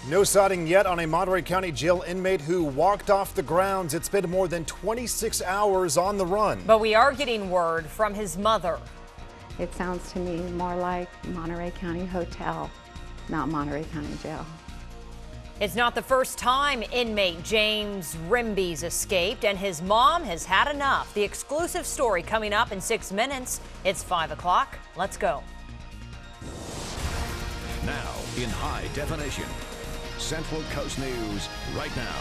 No sighting yet on a Monterey County jail inmate who walked off the grounds. It's been more than 26 hours on the run. But we are getting word from his mother. It sounds to me more like Monterey County Hotel, not Monterey County Jail. It's not the first time inmate James Rimby's escaped, and his mom has had enough. The exclusive story coming up in 6 minutes. It's 5 o'clock. Let's go. Now in high definition. Central Coast News right now.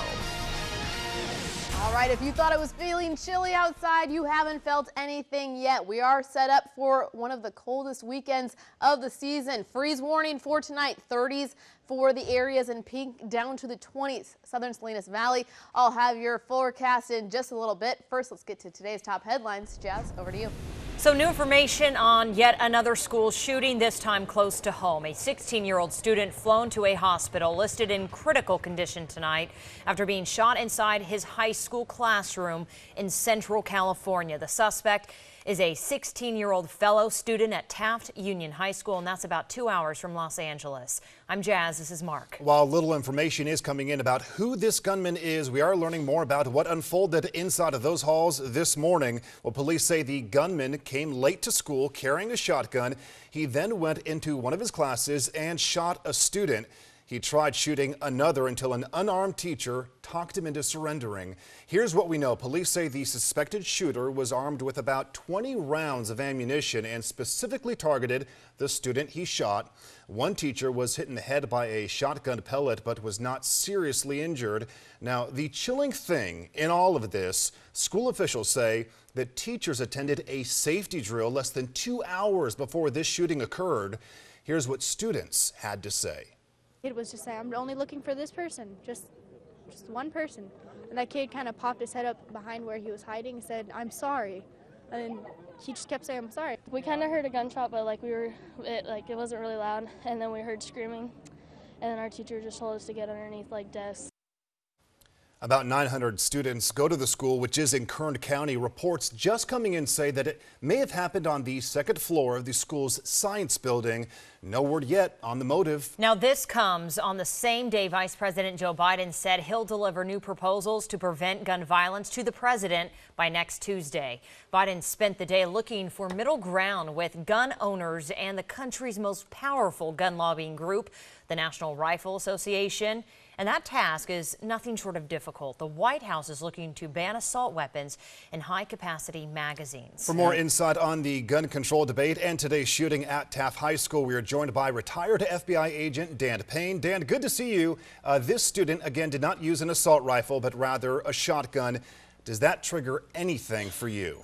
All right, if you thought it was feeling chilly outside, you haven't felt anything yet. We are set up for one of the coldest weekends of the season. Freeze warning for tonight, 30s for the areas in pink down to the 20s. Southern Salinas Valley. I'll have your forecast in just a little bit. First, let's get to today's top headlines. Jazz, over to you. So new information on yet another school shooting, this time close to home. A 16-year-old student flown to a hospital listed in critical condition tonight after being shot inside his high school classroom in Central California. The suspect is a 16-year-old fellow student at Taft Union High School, and that's about 2 hours from Los Angeles. I'm Jazz. This is Mark. While little information is coming in about who this gunman is, we are learning more about what unfolded inside of those halls this morning. Well, police say the gunman came late to school carrying a shotgun. He then went into one of his classes and shot a student. He tried shooting another until an unarmed teacher talked him into surrendering. Here's what we know. Police say the suspected shooter was armed with about 20 rounds of ammunition and specifically targeted the student he shot. One teacher was hit in the head by a shotgun pellet but was not seriously injured. Now, the chilling thing in all of this, school officials say that teachers attended a safety drill less than 2 hours before this shooting occurred. Here's what students had to say. Kid was just saying, I'm only looking for this person, just one person. And that kid kind of popped his head up behind where he was hiding and said, I'm sorry. And he just kept saying, I'm sorry. We kind of heard a gunshot, but it wasn't really loud. And then we heard screaming. And then our teacher just told us to get underneath desks. About 900 students go to the school, which is in Kern County. Reports just coming in say that it may have happened on the second floor of the school's science building. No word yet on the motive. Now, this comes on the same day Vice President Joe Biden said he'll deliver new proposals to prevent gun violence to the president by next Tuesday. Biden spent the day looking for middle ground with gun owners and the country's most powerful gun lobbying group, the National Rifle Association. And that task is nothing short of difficult. The White House is looking to ban assault weapons and high-capacity magazines. For more insight on the gun control debate and today's shooting at Taft High School, we are joined by retired FBI agent Dan Payne. Dan, good to see you. This student, again, did not use an assault rifle, but rather a shotgun. Does that trigger anything for you?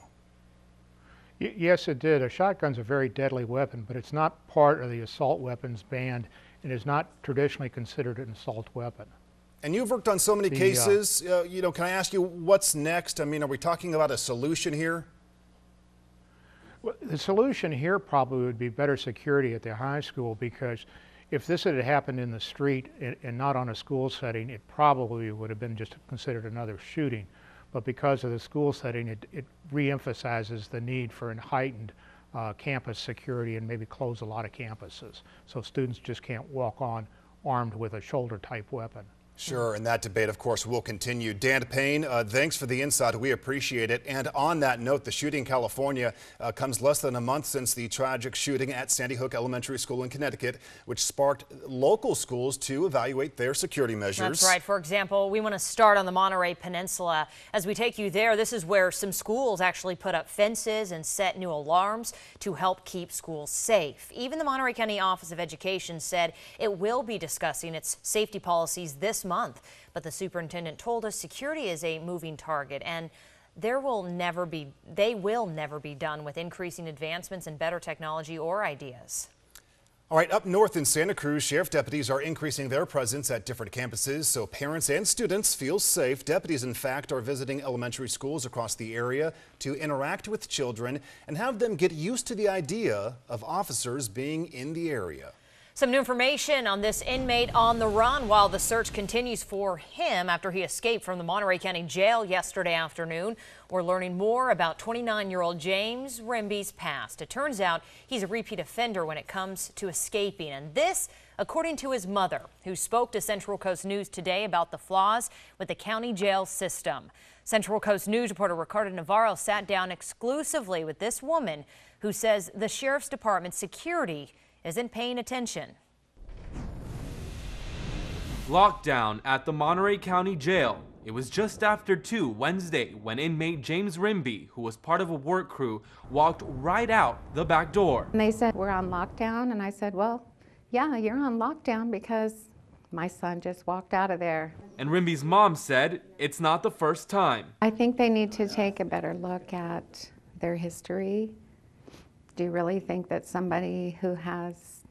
Yes, it did. A shotgun's a very deadly weapon, but it's not part of the assault weapons ban. It is not traditionally considered an assault weapon. And you've worked on so many cases. Can I ask you what's next? I mean, are we talking about a solution here? Well, the solution here probably would be better security at the high school, because if this had happened in the street and not on a school setting, it probably would have been just considered another shooting. But because of the school setting, it reemphasizes the need for a heightened campus security and maybe close a lot of campuses, so students just can't walk on armed with a shoulder type weapon. Sure, and that debate, of course, will continue. Dan Payne, thanks for the insight. We appreciate it. And on that note, the shooting in California comes less than a month since the tragic shooting at Sandy Hook Elementary School in Connecticut, which sparked local schools to evaluate their security measures. That's right. For example, we want to start on the Monterey Peninsula. As we take you there, this is where some schools actually put up fences and set new alarms to help keep schools safe. Even the Monterey County Office of Education said it will be discussing its safety policies this month, but the superintendent told us security is a moving target, and they will never be done with increasing advancements in better technology or ideas. All right, up north in Santa Cruz, sheriff deputies are increasing their presence at different campuses so parents and students feel safe. Deputies, in fact, are visiting elementary schools across the area to interact with children and have them get used to the idea of officers being in the area. Some new information on this inmate on the run while the search continues for him after he escaped from the Monterey County Jail yesterday afternoon. We're learning more about 29-year-old James Rimby's past. It turns out he's a repeat offender when it comes to escaping, and this according to his mother, who spoke to Central Coast News today about the flaws with the county jail system. Central Coast News reporter Ricardo Navarro sat down exclusively with this woman who says the sheriff's department's security isn't paying attention. Lockdown at the Monterey County Jail. It was just after 2 Wednesday when inmate James Rimby, who was part of a work crew, walked right out the back door. And they said, we're on lockdown, and I said, well, yeah, you're on lockdown because my son just walked out of there. And Rimby's mom said it's not the first time. I think they need to take a better look at their history. Do you really think that somebody who has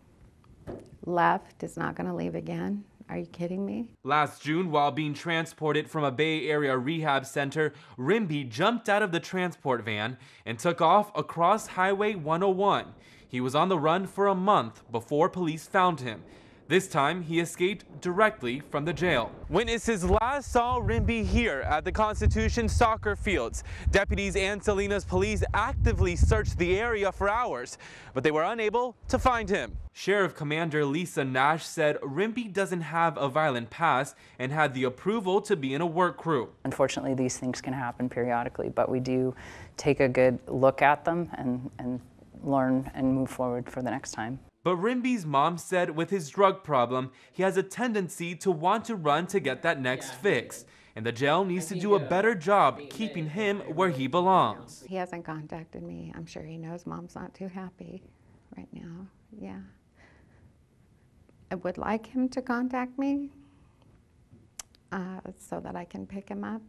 left is not going to leave again? Are you kidding me? Last June, while being transported from a Bay Area rehab center, Rimby jumped out of the transport van and took off across Highway 101. He was on the run for a month before police found him. This time, he escaped directly from the jail. Witnesses last saw Rimby here at the Constitution soccer fields. Deputies and Salinas police actively searched the area for hours, but they were unable to find him. Sheriff Commander Lisa Nash said Rimby doesn't have a violent past and had the approval to be in a work crew. Unfortunately, these things can happen periodically, but we do take a good look at them and learn and move forward for the next time. But Rimby's mom said with his drug problem, he has a tendency to want to run to get that next fix. And the jail needs to do a better job keeping him where he belongs. He hasn't contacted me. I'm sure he knows Mom's not too happy right now. Yeah. I would like him to contact me so that I can pick him up.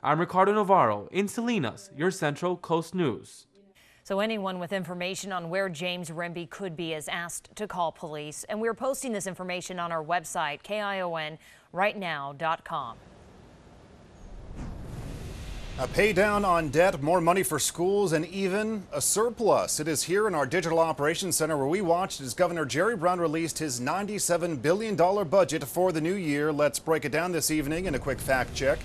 I'm Ricardo Navarro in Salinas, your Central Coast News. So anyone with information on where James Rimby could be is asked to call police. And we're posting this information on our website, KIONrightnow.com. A pay down on debt, more money for schools, and even a surplus. It is here in our Digital Operations Center where we watched as Governor Jerry Brown released his $97 billion budget for the new year. Let's break it down this evening in a quick fact check.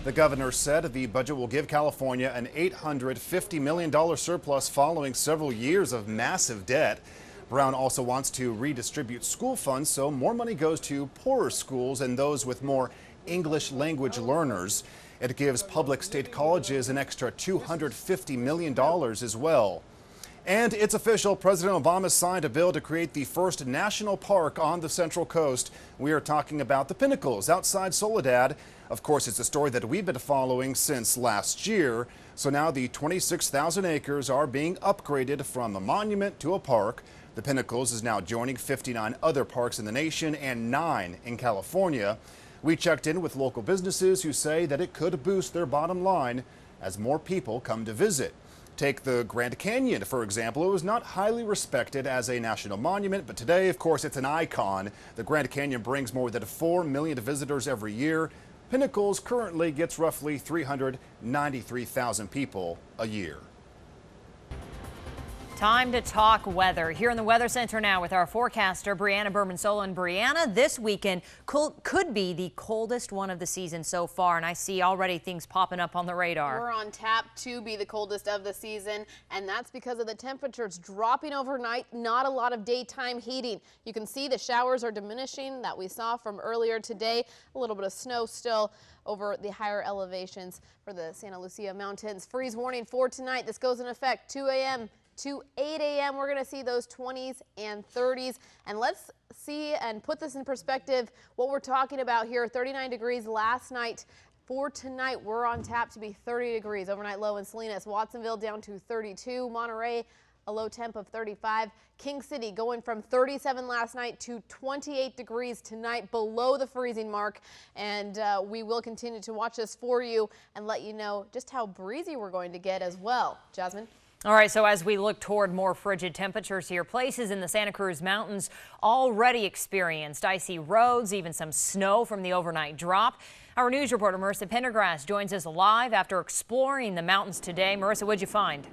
The governor said the budget will give California an $850 million surplus following several years of massive debt. Brown also wants to redistribute school funds so more money goes to poorer schools and those with more English language learners. It gives public state colleges an extra $250 million as well. And it's official. President Obama signed a bill to create the first national park on the Central Coast. We are talking about the Pinnacles outside Soledad. Of course, it's a story that we've been following since last year. So now the 26,000 acres are being upgraded from a monument to a park. The Pinnacles is now joining 59 other parks in the nation and 9 in California. We checked in with local businesses who say that it could boost their bottom line as more people come to visit. Take the Grand Canyon, for example. It was not highly respected as a national monument, but today, of course, it's an icon. The Grand Canyon brings more than 4 million visitors every year. Pinnacles currently gets roughly 393,000 people a year. Time to talk weather. Here in the Weather Center now with our forecaster, Brianna Berman-Solo. And Brianna, this weekend could be the coldest one of the season so far. And I see already things popping up on the radar. We're on tap to be the coldest of the season, and that's because of the temperatures dropping overnight. Not a lot of daytime heating. You can see the showers are diminishing that we saw from earlier today. A little bit of snow still over the higher elevations for the Santa Lucia Mountains. Freeze warning for tonight. This goes in effect 2 a.m. to 8 a.m. We're going to see those 20s and 30s. And let's see and put this in perspective what we're talking about here. 39 degrees last night. For tonight, we're on tap to be 30 degrees. Overnight low in Salinas. Watsonville down to 32. Monterey, a low temp of 35. King City going from 37 last night to 28 degrees tonight, below the freezing mark. And we will continue to watch this for you and let you know just how breezy we're going to get as well. Jasmine? All right, so as we look toward more frigid temperatures here, places in the Santa Cruz Mountains already experienced icy roads, even some snow from the overnight drop. Our news reporter Marissa Pendergrass joins us live after exploring the mountains today. Marissa, what'd you find?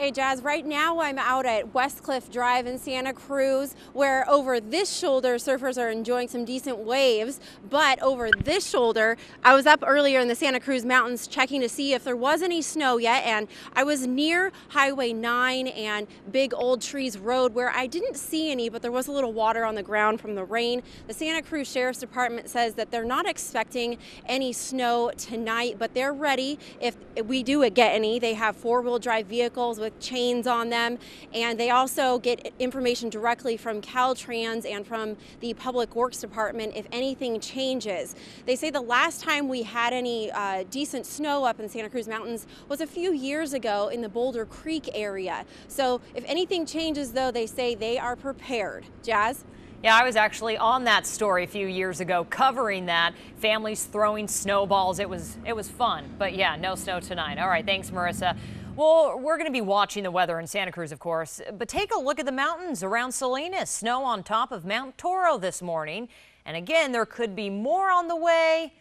Hey Jazz, right now I'm out at Westcliff Drive in Santa Cruz, where over this shoulder surfers are enjoying some decent waves, but over this shoulder I was up earlier in the Santa Cruz Mountains checking to see if there was any snow yet, and I was near Highway 9 and Big Old Trees Road where I didn't see any, but there was a little water on the ground from the rain. The Santa Cruz Sheriff's Department says that they're not expecting any snow tonight, but they're ready if we do get any. They have four-wheel drive vehicles with chains on them, and they also get information directly from Caltrans and from the Public Works Department if anything changes. They say the last time we had any decent snow up in the Santa Cruz Mountains was a few years ago in the Boulder Creek area. So if anything changes, though, they say they are prepared. Jazz? Yeah, I was actually on that story a few years ago covering that. Families throwing snowballs. It was fun. But yeah, no snow tonight. All right, thanks, Marissa. Well, we're going to be watching the weather in Santa Cruz, of course, but take a look at the mountains around Salinas. Snow on top of Mount Toro this morning. And again, there could be more on the way,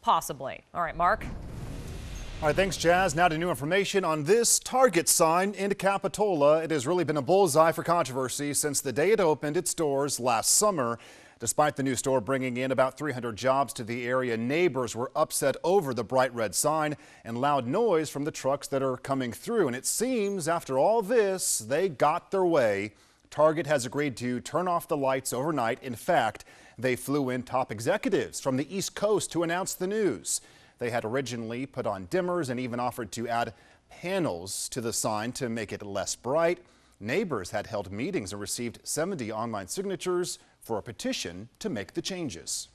possibly. All right, Mark. All right, thanks, Jazz. Now to new information on this Target sign in Capitola. It has really been a bullseye for controversy since the day it opened its doors last summer. Despite the new store bringing in about 300 jobs to the area, neighbors were upset over the bright red sign and loud noise from the trucks that are coming through. And it seems after all this, they got their way. Target has agreed to turn off the lights overnight. In fact, they flew in top executives from the East Coast to announce the news. They had originally put on dimmers and even offered to add panels to the sign to make it less bright. Neighbors had held meetings and received 70 online signatures for a petition to make the changes.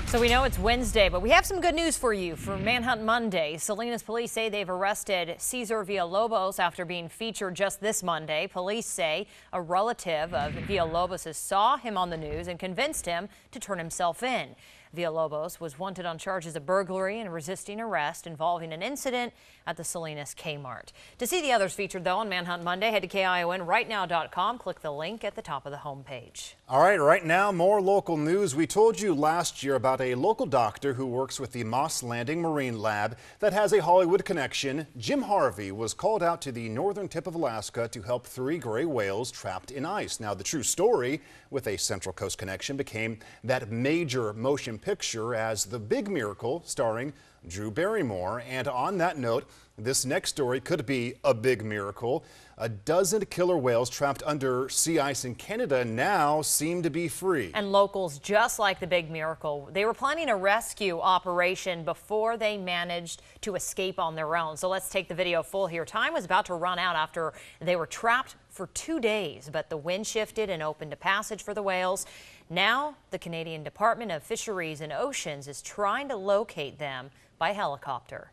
So we know it's Wednesday, but we have some good news for you for Manhunt Monday. Salinas police say they've arrested Cesar Villalobos after being featured just this Monday. Police say a relative of Villalobos saw him on the news and convinced him to turn himself in. Villalobos was wanted on charges of burglary and resisting arrest involving an incident at the Salinas Kmart. To see the others featured, though, on Manhunt Monday, head to KIONrightnow.com. Click the link at the top of the homepage. All right now, more local news. We told you last year about a local doctor who works with the Moss Landing Marine Lab that has a Hollywood connection. Jim Harvey was called out to the northern tip of Alaska to help 3 gray whales trapped in ice. Now, the true story with a Central Coast connection became that major motion picture as The Big Miracle, starring Drew Barrymore. And on that note, this next story could be a big miracle. A dozen killer whales trapped under sea ice in Canada now seem to be free. And locals, just like The Big Miracle, they were planning a rescue operation before they managed to escape on their own. So let's take the video full here. Time was about to run out after they were trapped for 2 days, but the wind shifted and opened a passage for the whales. Now the Canadian Department of Fisheries and Oceans is trying to locate them by helicopter.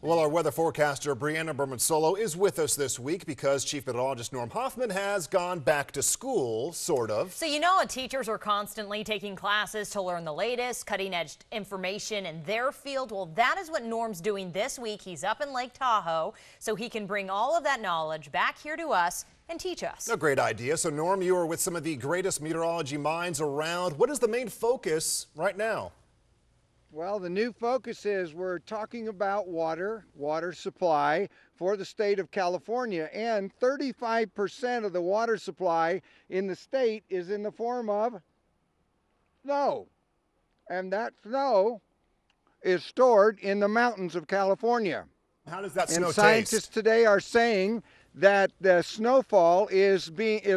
Well, our weather forecaster, Brianna Berman-Solo, is with us this week because Chief Meteorologist Norm Hoffman has gone back to school, sort of. So you know teachers are constantly taking classes to learn the latest, cutting-edge information in their field. Well, that is what Norm's doing this week. He's up in Lake Tahoe, so he can bring all of that knowledge back here to us and teach us. A great idea. So, Norm, you are with some of the greatest meteorology minds around. What is the main focus right now? Well, the new focus is we're talking about water supply for the state of California, and 35% of the water supply in the state is in the form of snow. And that snow is stored in the mountains of California. How does that snow taste? And scientists today are saying that the snowfall is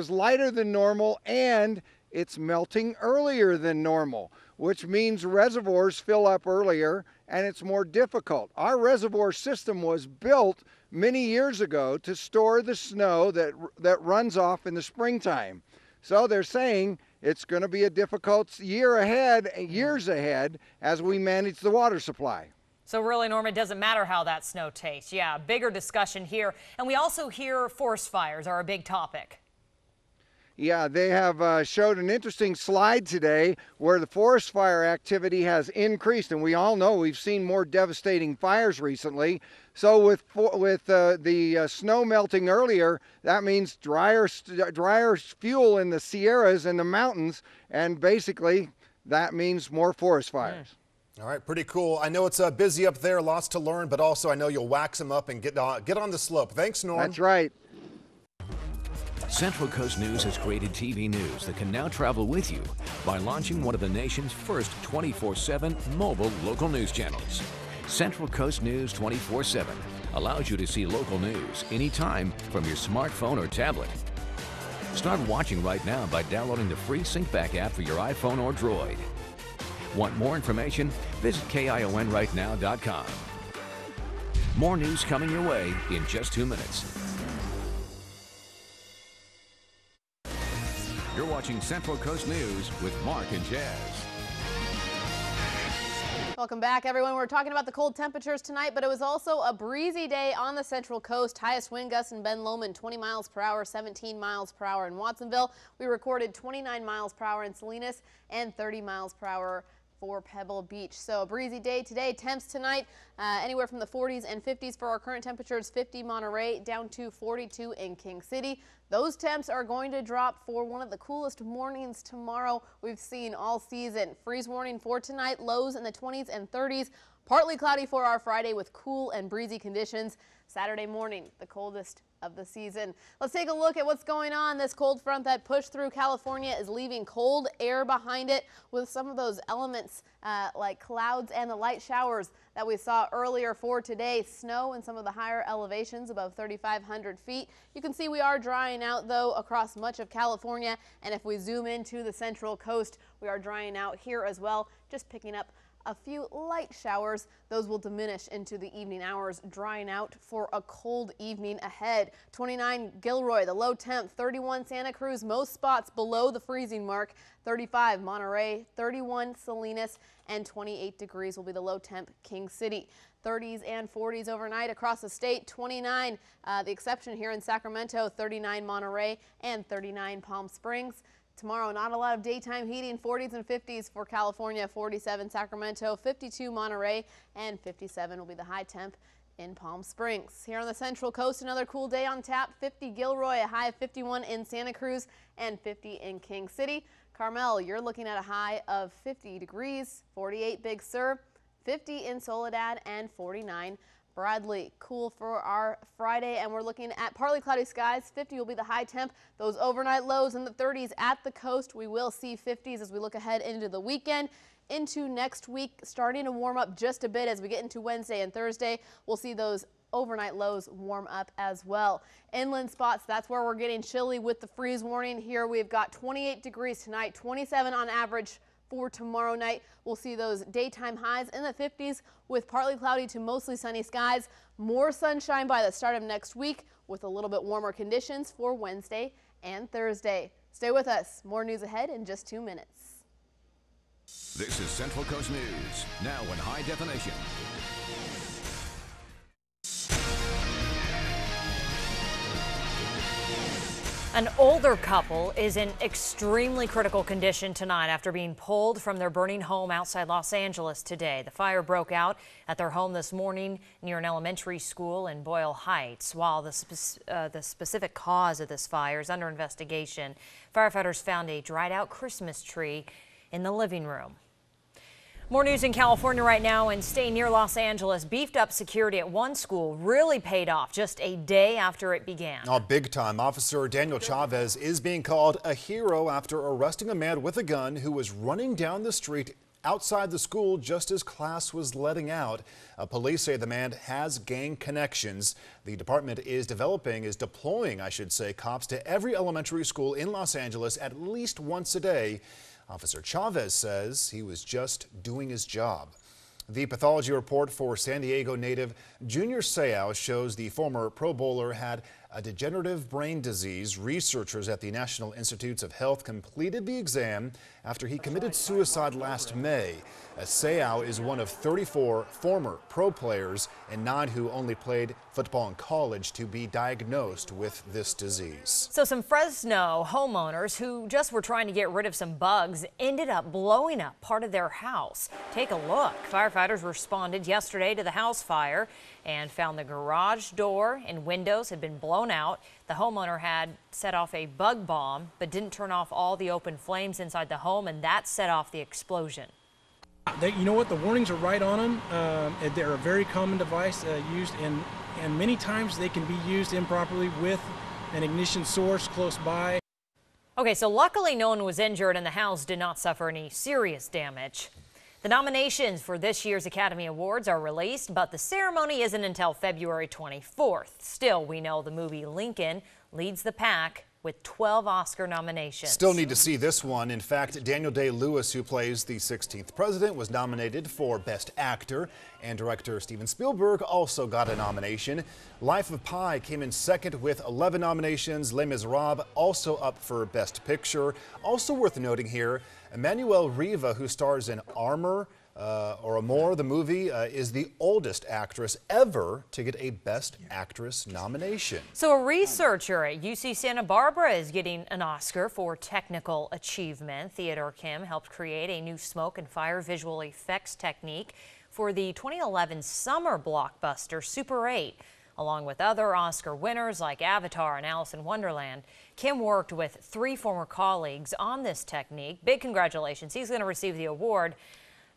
lighter than normal and it's melting earlier than normal, which means reservoirs fill up earlier and it's more difficult. Our reservoir system was built many years ago to store the snow that runs off in the springtime. So they're saying it's going to be a difficult years ahead as we manage the water supply. So really, Norm, it doesn't matter how that snow tastes. Yeah, bigger discussion here. And we also hear forest fires are a big topic. Yeah, they have showed an interesting slide today where the forest fire activity has increased, and we all know we've seen more devastating fires recently. So with the snow melting earlier, that means drier fuel in the Sierras and the mountains, and basically that means more forest fires. All right, pretty cool. I know it's busy up there, lots to learn, but also I know you'll wax them up and get on the slope. Thanks, Norm. That's right. Central Coast News has created TV news that can now travel with you by launching one of the nation's first 24/7 mobile local news channels. Central Coast News 24/7 allows you to see local news anytime from your smartphone or tablet. Start watching right now by downloading the free SyncBack app for your iPhone or Droid. Want more information? Visit KIONRightNow.com. More news coming your way in just 2 minutes. You're watching Central Coast News with Mark and Jazz. Welcome back, everyone. We're talking about the cold temperatures tonight, but it was also a breezy day on the Central Coast. Highest wind gusts in Ben Lomond, 20 miles per hour, 17 miles per hour in Watsonville. We recorded 29 miles per hour in Salinas and 30 miles per hour for Pebble Beach. So a breezy day today. Temps tonight anywhere from the 40s and 50s for our current temperatures. 50 Monterey down to 42 in King City. Those temps are going to drop for one of the coolest mornings tomorrow we've seen all season. Freeze warning for tonight. Lows in the 20s and 30s. Partly cloudy for our Friday with cool and breezy conditions. Saturday morning, the coldest of the season. Let's take a look at what's going on. This cold front that pushed through California is leaving cold air behind it with some of those elements like clouds and the light showers that we saw earlier for today. Snow in some of the higher elevations above 3,500 feet. You can see we are drying out though across much of California, and if we zoom into the Central Coast, we are drying out here as well, just picking up a few light showers. Those will diminish into the evening hours, drying out for a cold evening ahead. 29 Gilroy, the low temp, 31 Santa Cruz, most spots below the freezing mark, 35 Monterey, 31 Salinas, and 28 degrees will be the low temp King City. 30s and 40s overnight across the state, 29 the exception here in Sacramento, 39 Monterey, and 39 Palm Springs. Tomorrow, not a lot of daytime heating, 40s and 50s for California, 47 Sacramento, 52 Monterey, and 57 will be the high temp in Palm Springs. Here on the Central Coast, another cool day on tap, 50 Gilroy, a high of 51 in Santa Cruz, and 50 in King City. Carmel, you're looking at a high of 50 degrees, 48 Big Sur, 50 in Soledad, and 49 Bradley. Cool for our Friday, and we're looking at partly cloudy skies. 50 will be the high temp. Those overnight lows in the 30s at the coast. We will see 50s as we look ahead into the weekend. Into next week, starting to warm up just a bit as we get into Wednesday and Thursday. We'll see those overnight lows warm up as well. Inland spots, that's where we're getting chilly with the freeze warning. Here we've got 28 degrees tonight, 27 on average for tomorrow night. We'll see those daytime highs in the 50s with partly cloudy to mostly sunny skies. More sunshine by the start of next week with a little bit warmer conditions for Wednesday and Thursday. Stay with us. More news ahead in just 2 minutes. This is Central Coast News, now in high definition. An older couple is in extremely critical condition tonight after being pulled from their burning home outside Los Angeles today. The fire broke out at their home this morning near an elementary school in Boyle Heights. While the specific cause of this fire is under investigation, firefighters found a dried out Christmas tree in the living room. More news in California right now, and staying near Los Angeles. Beefed up security at one school really paid off just a day after it began. Oh, big time. Officer Daniel Chavez is being called a hero after arresting a man with a gun who was running down the street outside the school just as class was letting out. Police say the man has gang connections. The department is deploying, cops to every elementary school in Los Angeles at least once a day. Officer Chavez says he was just doing his job. The pathology report for San Diego native Junior Seau shows the former Pro Bowler had a degenerative brain disease. Researchers at the National Institutes of Health completed the exam after he committed suicide last May. Seau is one of 34 former pro players and 9 who only played football in college to be diagnosed with this disease. So some Fresno homeowners who just were trying to get rid of some bugs ended up blowing up part of their house. Take a look. Firefighters responded yesterday to the house fire and found the garage door and windows had been blown out. The homeowner had set off a bug bomb but didn't turn off all the open flames inside the home, and that set off the explosion. You know what? The warnings are right on them. They're a very common device used, and many times they can be used improperly with an ignition source close by. Okay, so luckily no one was injured and the house did not suffer any serious damage. The nominations for this year's Academy Awards are released, but the ceremony isn't until February 24th. Still, we know the movie Lincoln leads the pack with 12 Oscar nominations. Still need to see this one. In fact, Daniel Day-Lewis, who plays the 16th president, was nominated for Best Actor, and director Steven Spielberg also got a nomination. Life of Pi came in second with 11 nominations. Les Miserables also up for Best Picture. Also worth noting here, Emmanuelle Riva, who stars in Armor, or Amor, the movie, is the oldest actress ever to get a Best Actress nomination. So a researcher at UC Santa Barbara is getting an Oscar for technical achievement. Theodore Kim helped create a new smoke and fire visual effects technique for the 2011 summer blockbuster Super 8. Along with other Oscar winners like Avatar and Alice in Wonderland, Kim worked with 3 former colleagues on this technique. Big congratulations. He's going to receive the award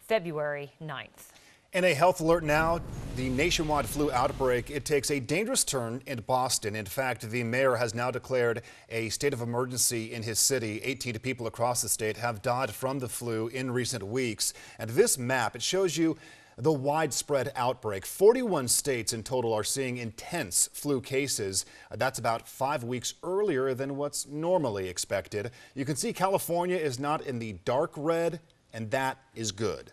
February 9th. In a health alert now, the nationwide flu outbreak, it takes a dangerous turn in Boston. In fact, the mayor has now declared a state of emergency in his city. 18 people across the state have died from the flu in recent weeks. And this map, it shows you the widespread outbreak. 41 states in total are seeing intense flu cases. That's about 5 weeks earlier than what's normally expected. You can see California is not in the dark red, and that is good.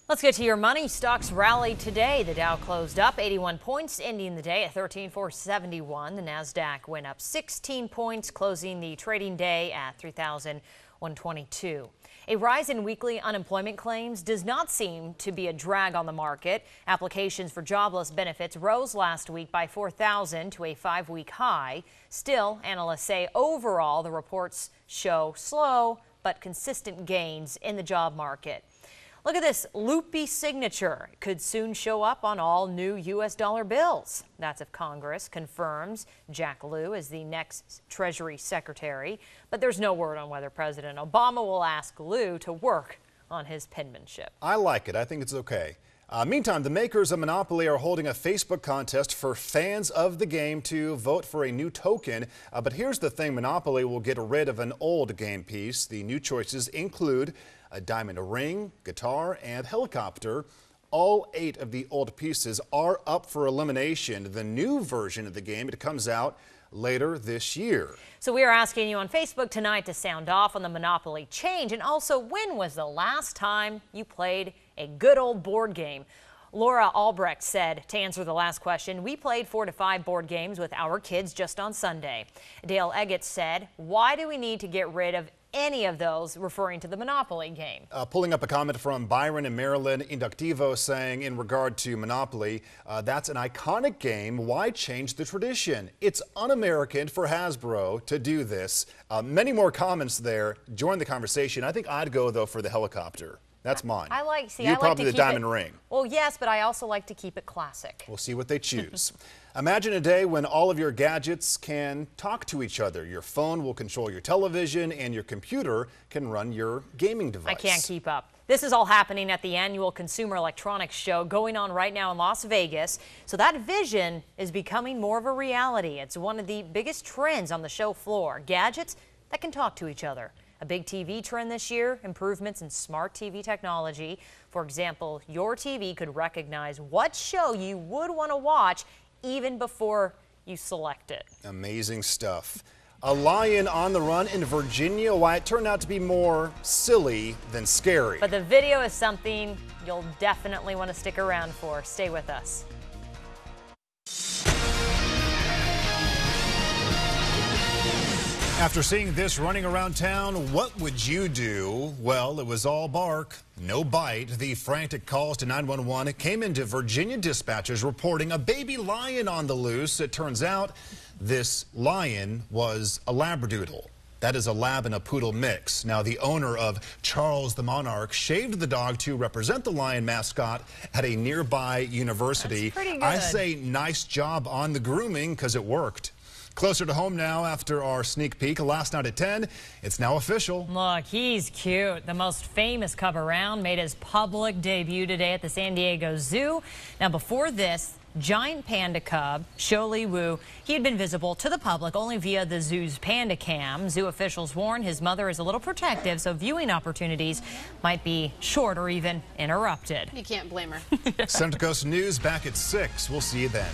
Let's get to your money. Stocks rallied today. The Dow closed up 81 points, ending the day at 13,471. The Nasdaq went up 16 points, closing the trading day at 3,122. A rise in weekly unemployment claims does not seem to be a drag on the market. Applications for jobless benefits rose last week by 4,000 to a 5-week high. Still, analysts say overall the reports show slow but consistent gains in the job market. Look at this loopy signature. It could soon show up on all new U.S. dollar bills. That's if Congress confirms Jack Lew as the next Treasury Secretary. But there's no word on whether President Obama will ask Lew to work on his penmanship. I like it. I think it's okay. Meantime, the makers of Monopoly are holding a Facebook contest for fans of the game to vote for a new token. But here's the thing, Monopoly will get rid of an old game piece. The new choices include a diamond ring, guitar, and helicopter. All 8 of the old pieces are up for elimination. The new version of the game, it comes out later this year. So we are asking you on Facebook tonight to sound off on the Monopoly change, and also, when was the last time you played a good old board game? Laura Albrecht said, to answer the last question, we played 4 to 5 board games with our kids just on Sunday. Dale Eggett said, why do we need to get rid of any of those, referring to the Monopoly game? Pulling up a comment from Byron and Marilyn Inductivo saying, in regard to Monopoly, that's an iconic game. Why change the tradition? It's un-American for Hasbro to do this. Many more comments there. Join the conversation. I think I'd go, though, for the helicopter. That's mine. I like, see, you I like probably to the keep diamond it, ring. Well, yes, but I also like to keep it classic. We'll see what they choose. Imagine a day when all of your gadgets can talk to each other. Your phone will control your television and your computer can run your gaming device. I can't keep up. This is all happening at the annual Consumer Electronics Show going on right now in Las Vegas. So that vision is becoming more of a reality. It's one of the biggest trends on the show floor. Gadgets that can talk to each other. A big TV trend this year, improvements in smart TV technology. For example, your TV could recognize what show you would want to watch even before you select it. Amazing stuff. A lion on the run in Virginia. Why it turned out to be more silly than scary. But the video is something you'll definitely want to stick around for. Stay with us. After seeing this running around town, what would you do? Well, it was all bark, no bite. The frantic calls to 911 came into Virginia dispatchers reporting a baby lion on the loose. It turns out this lion was a Labradoodle. That is a lab and a poodle mix. Now, the owner of Charles the Monarch shaved the dog to represent the lion mascot at a nearby university. That's pretty good. I say nice job on the grooming because it worked. Closer to home now after our sneak peek last night at 10. It's now official. Look, he's cute. The most famous cub around made his public debut today at the San Diego Zoo. Now, before this, giant panda cub, Sholi Wu, he had been visible to the public only via the zoo's panda cam. Zoo officials warn his mother is a little protective, so viewing opportunities might be short or even interrupted. You can't blame her. Central Coast News back at 6. We'll see you then.